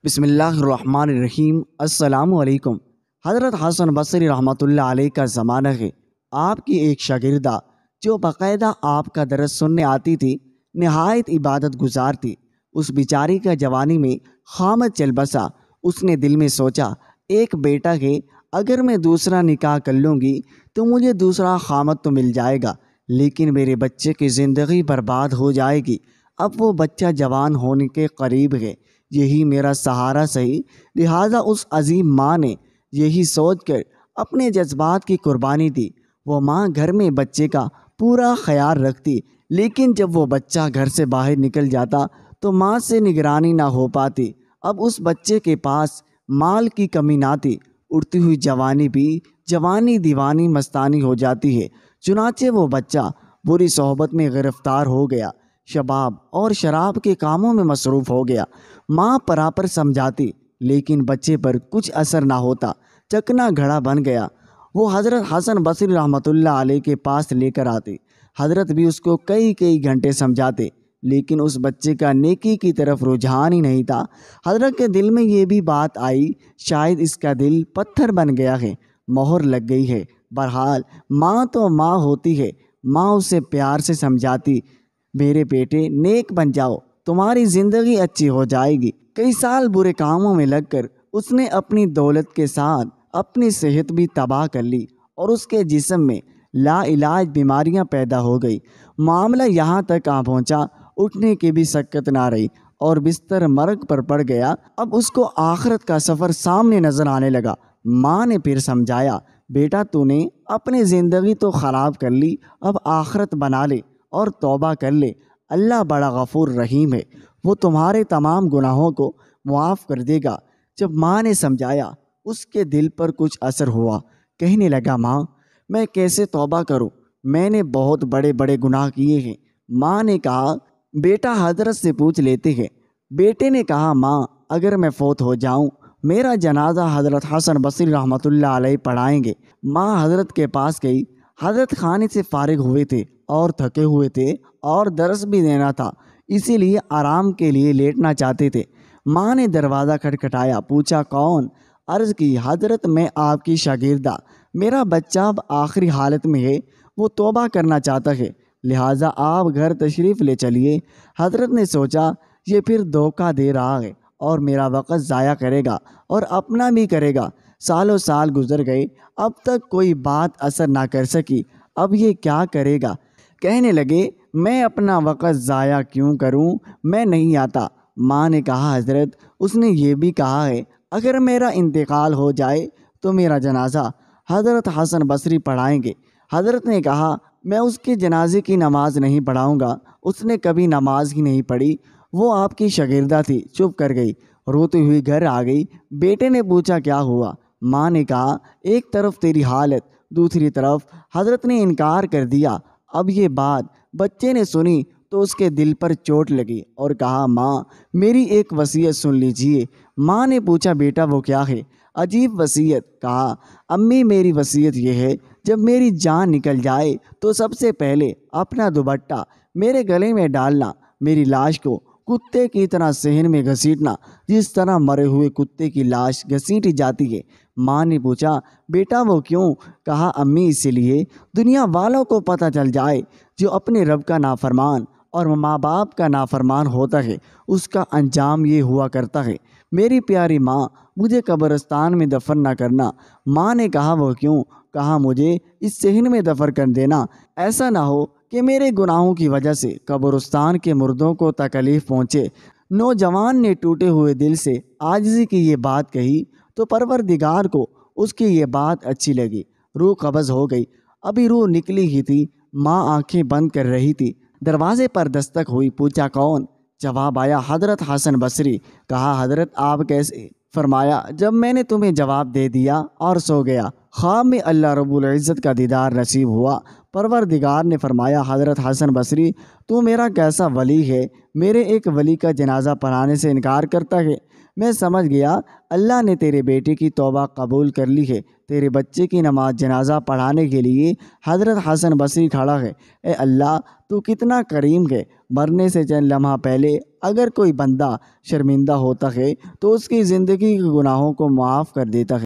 بسم اللہ الرحمن الرحیم۔ السلام علیکم۔ حضرت حسن بصری رحمۃ اللہ علیہ کا زمانہ ہے۔ آپ کی ایک شاگردہ جو باقاعدہ آپ کا درس سننے آتی تھی، نہایت عبادت گزار تھی۔ اس بیچاری کا جوانی میں خامد چل بسا۔ اس نے دل میں سوچا، ایک بیٹا ہے، اگر میں دوسرا نکاح کر لوں گی تو مجھے دوسرا خامد تو مل جائے گا، لیکن میرے بچے کی زندگی برباد ہو جائے گی۔ اب وہ بچہ جوان ہونے کے قریب ہے، یہی میرا سہارا صحیح۔ لہٰذا اس عظیم ماں نے یہی سوچ کر اپنے جذبات کی قربانی دی۔ وہ ماں گھر میں بچے کا پورا خیال رکھتی، لیکن جب وہ بچہ گھر سے باہر نکل جاتا تو ماں سے نگرانی نہ ہو پاتی۔ اب اس بچے کے پاس مال کی کمی نہ تھی۔ اڑتی ہوئی جوانی بھی جوانی دیوانی مستانی ہو جاتی ہے، چنانچہ وہ بچہ بری صحبت میں گرفتار ہو گیا، شباب اور شراب کے کاموں میں مصروف ہو گیا۔ ماں پراپر سمجھاتی، لیکن بچے پر کچھ اثر نہ ہوتا، چکنا گھڑا بن گیا۔ وہ حضرت حسن بصری رحمۃ اللہ علیہ کے پاس لے کر آتی۔ حضرت بھی اس کو کئی گھنٹے سمجھاتے، لیکن اس بچے کا نیکی کی طرف رجحان ہی نہیں تھا۔ حضرت کے دل میں یہ بھی بات آئی، شاید اس کا دل پتھر بن گیا ہے، مہر لگ گئی ہے۔ بہرحال ماں تو ماں ہوتی ہے۔ ماں اسے پیار سے سمجھاتی، میرے بیٹے نیک بن جاؤ، تمہاری زندگی اچھی ہو جائے گی۔ کئی سال برے کاموں میں لگ کر اس نے اپنی دولت کے ساتھ اپنی صحت بھی تباہ کر لی، اور اس کے جسم میں لا علاج بیماریاں پیدا ہو گئی۔ معاملہ یہاں تک آ پہنچا، اٹھنے کی بھی سکت نہ رہی اور بستر مرگ پر پڑ گیا۔ اب اس کو آخرت کا سفر سامنے نظر آنے لگا۔ ماں نے پھر سمجھایا، بیٹا تو نے اپنی زندگی تو خراب کر لی، اب آخرت بنا لے اور توبہ کر لے۔ اللہ بڑا غفور رحیم ہے، وہ تمہارے تمام گناہوں کو معاف کر دے گا۔ جب ماں نے سمجھایا، اس کے دل پر کچھ اثر ہوا۔ کہنے لگا، ماں میں کیسے توبہ کروں، میں نے بہت بڑے گناہ کیے ہیں۔ ماں نے کہا، بیٹا حضرت سے پوچھ لیتے ہیں۔ بیٹے نے کہا، ماں اگر میں فوت ہو جاؤں، میرا جنازہ حضرت حسن بصری رحمۃ اللہ علیہ پڑھائیں گے۔ ماں حضرت کے پاس گئی۔ حضرت کھانے سے فارغ ہوئے تھے اور تھکے ہوئے تھے اور درس بھی دینا تھا، اسی لیے آرام کے لیے لیٹنا چاہتے تھے۔ ماں نے دروازہ کھٹکھٹایا، پوچھا، کون؟ عرض کی، حضرت میں آپ کی شاگردہ، میرا بچہ اب آخری حالت میں ہے، وہ توبہ کرنا چاہتا ہے، لہٰذا آپ گھر تشریف لے چلیے۔ حضرت نے سوچا، یہ پھر دھوکہ دے رہا ہے اور میرا وقت ضائع کرے گا اور اپنا بھی کرے گا۔ سالوں سال گزر گئے، اب تک کوئی بات اثر نہ کر سکی۔ اب یہ کیا کرے گا؟ کہنے لگے، میں اپنا وقت ضائع کیوں کروں، میں نہیں آتا۔ ماں نے کہا، حضرت اس نے یہ بھی کہا ہے، اگر میرا انتقال ہو جائے تو میرا جنازہ حضرت حسن بصری پڑھائیں گے۔ حضرت نے کہا، میں اس کے جنازے کی نماز نہیں پڑھاؤں گا، اس نے کبھی نماز ہی نہیں پڑھی، وہ آپ کی شاگردہ تھی۔ چپ کر گئی، روتی ہوئی گھر آ گئی۔ بیٹے نے پوچھا، کیا ہوا؟ ماں نے کہا، ایک طرف تیری حالت، دوسری طرف حضرت نے انکار کر دیا۔ اب یہ بات بچے نے سنی تو اس کے دل پر چوٹ لگی اور کہا، ماں میری ایک وصیت سن لیجیے۔ ماں نے پوچھا، بیٹا وہ کیا ہے؟ عجیب وصیت؟ کہا، امی میری وصیت یہ ہے، جب میری جان نکل جائے تو سب سے پہلے اپنا دوپٹہ میرے گلے میں ڈالنا، میری لاش کو کتے کی طرح صحن میں گھسیٹنا، جس طرح مرے ہوئے کتے کی لاش گھسیٹی جاتی ہے۔ ماں نے پوچھا، بیٹا وہ کیوں؟ کہا، امی اسی لیے دنیا والوں کو پتہ چل جائے، جو اپنے رب کا نافرمان اور ماں باپ کا نافرمان ہوتا ہے، اس کا انجام یہ ہوا کرتا ہے۔ میری پیاری ماں، مجھے قبرستان میں دفن نہ کرنا۔ ماں نے کہا، وہ کیوں؟ کہا، مجھے اس صحن میں دفن کر دینا، ایسا نہ ہو کہ میرے گناہوں کی وجہ سے قبرستان کے مردوں کو تکلیف پہنچے۔ نوجوان نے ٹوٹے ہوئے دل سے عاجزی کی یہ بات کہی تو پروردگار کو اس کی یہ بات اچھی لگی، روح قبض ہو گئی۔ ابھی روح نکلی ہی تھی، ماں آنکھیں بند کر رہی تھی۔ دروازے پر دستک ہوئی، پوچھا، کون؟ جواب آیا، حضرت حسن بصری۔ کہا، حضرت آپ کیسے؟ فرمایا، جب میں نے تمہیں جواب دے دیا اور سو گیا، خواب میں اللہ رب العزت کا دیدار نصیب ہوا۔ پروردگار نے فرمایا، حضرت حسن بصری تو میرا کیسا ولی ہے، میرے ایک ولی کا جنازہ پڑھانے سے انکار کرتا ہے۔ میں سمجھ گیا اللہ نے تیرے بیٹے کی توبہ قبول کر لی ہے۔ تیرے بچے کی نماز جنازہ پڑھانے کے لیے حضرت حسن بصری کھڑا ہے۔ اے اللہ تو کتنا کریم ہے، مرنے سے چند لمحہ پہلے اگر کوئی بندہ شرمندہ ہوتا ہے تو اس کی زندگی کے گناہوں کو معاف کر دیتا ہے۔